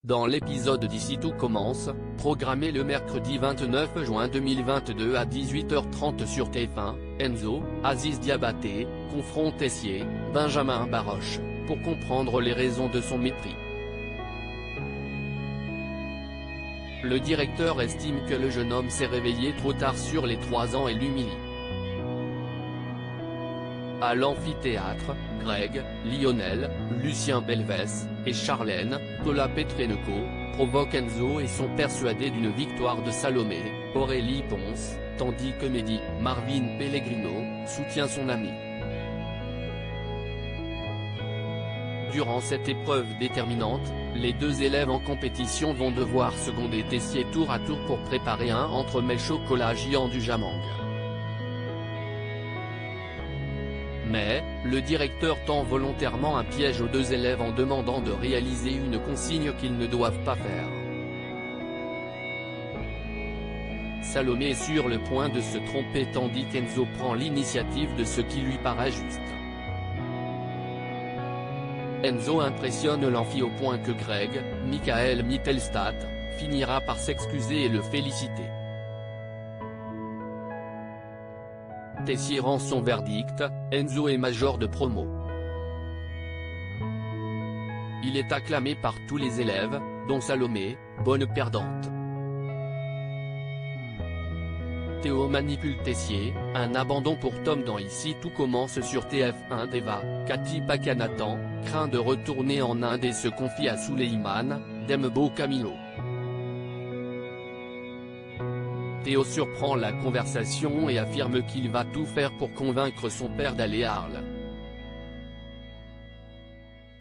Dans l'épisode d'Ici tout commence, programmé le mercredi 29 juin 2022 à 18h30 sur TF1, Enzo, Aziz Diabaté, confronte Tessier, Benjamin Baroche, pour comprendre les raisons de son mépris. Le directeur estime que le jeune homme s'est réveillé trop tard sur les 3 ans et l'humilie. À l'amphithéâtre, Greg, Lionel, Lucien Belvès, et Charlène, Paula Petrenko, provoquent Enzo et sont persuadés d'une victoire de Salomé, Aurélie Ponce, tandis que Mehdi, Marvin Pellegrino, soutient son ami. Durant cette épreuve déterminante, les deux élèves en compétition vont devoir seconder Tessier tour à tour pour préparer un entremets chocolat géant du Jamang. Mais, le directeur tend volontairement un piège aux deux élèves en demandant de réaliser une consigne qu'ils ne doivent pas faire. Salomé est sur le point de se tromper tandis qu'Enzo prend l'initiative de ce qui lui paraît juste. Enzo impressionne l'amphi au point que Greg, Michael Mittelstadt, finira par s'excuser et le féliciter. Tessier rend son verdict, Enzo est major de promo. Il est acclamé par tous les élèves, dont Salomé, bonne perdante. Théo manipule Tessier, un abandon pour Tom dans Ici tout commence sur TF1. Deva, Cathy Pakanatan, craint de retourner en Inde et se confie à Souleyman, Dembo Camilo. Théo surprend la conversation et affirme qu'il va tout faire pour convaincre son père d'aller à Arles.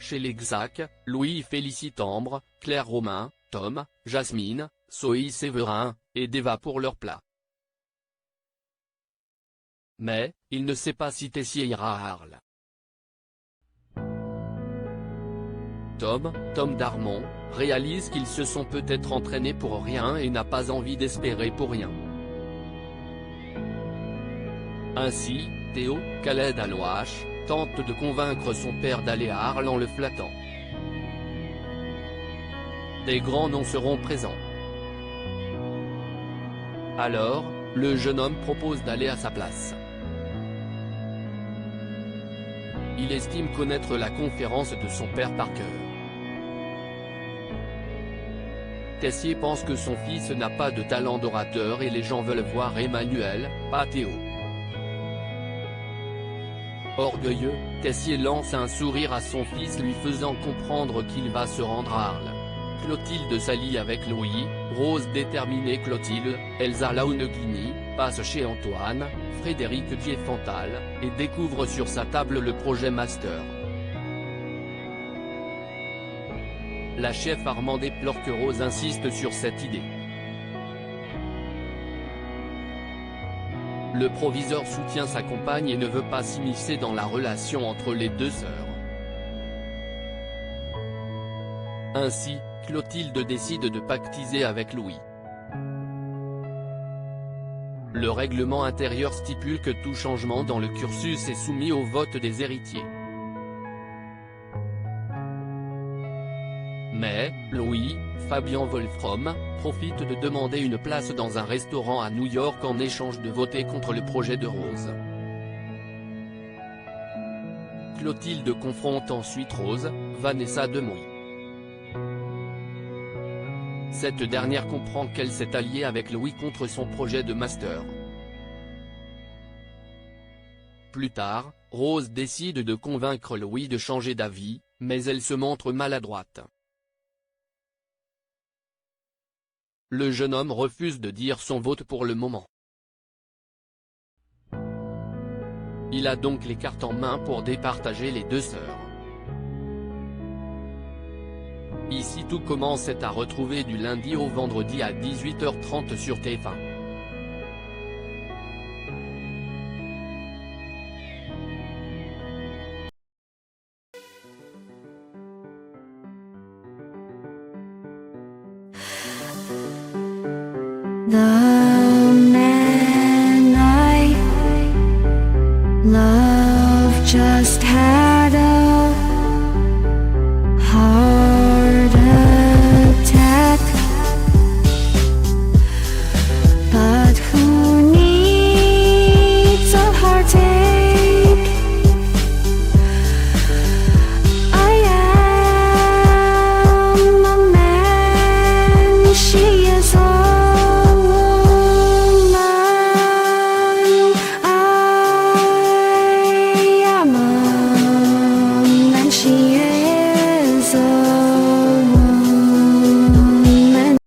Chez les Xac, Louis félicite Ambre, Claire Romain, Tom, Jasmine, Zoé Séverin, et Deva pour leur plat. Mais, il ne sait pas si Tessier ira à Arles. Tom Darmon, réalise qu'ils se sont peut-être entraînés pour rien et n'a pas envie d'espérer pour rien. Ainsi, Théo, Khaled Alouache, tente de convaincre son père d'aller à Arles en le flattant. Des grands noms seront présents. Alors, le jeune homme propose d'aller à sa place. Il estime connaître la conférence de son père par cœur. Tessier pense que son fils n'a pas de talent d'orateur et les gens veulent voir Emmanuel, pas Théo. Orgueilleux, Tessier lance un sourire à son fils lui faisant comprendre qu'il va se rendre à Arles. Clotilde s'allie avec Louis, Rose déterminée. Clotilde, Elsa Launeghini, passe chez Antoine, Frédéric Diefenthal, et découvre sur sa table le projet Master. La chef Armand déplore que Rose insiste sur cette idée. Le proviseur soutient sa compagne et ne veut pas s'immiscer dans la relation entre les deux sœurs. Ainsi, Clotilde décide de pactiser avec Louis. Le règlement intérieur stipule que tout changement dans le cursus est soumis au vote des héritiers. Mais, Louis, Fabien Wolfram, profite de demander une place dans un restaurant à New York en échange de voter contre le projet de Rose. Clotilde confronte ensuite Rose, Vanessa Demouy. Cette dernière comprend qu'elle s'est alliée avec Louis contre son projet de master. Plus tard, Rose décide de convaincre Louis de changer d'avis, mais elle se montre maladroite. Le jeune homme refuse de dire son vote pour le moment. Il a donc les cartes en main pour départager les deux sœurs. Ici tout commence est à retrouver du lundi au vendredi à 18h30 sur TF1. The man I love just had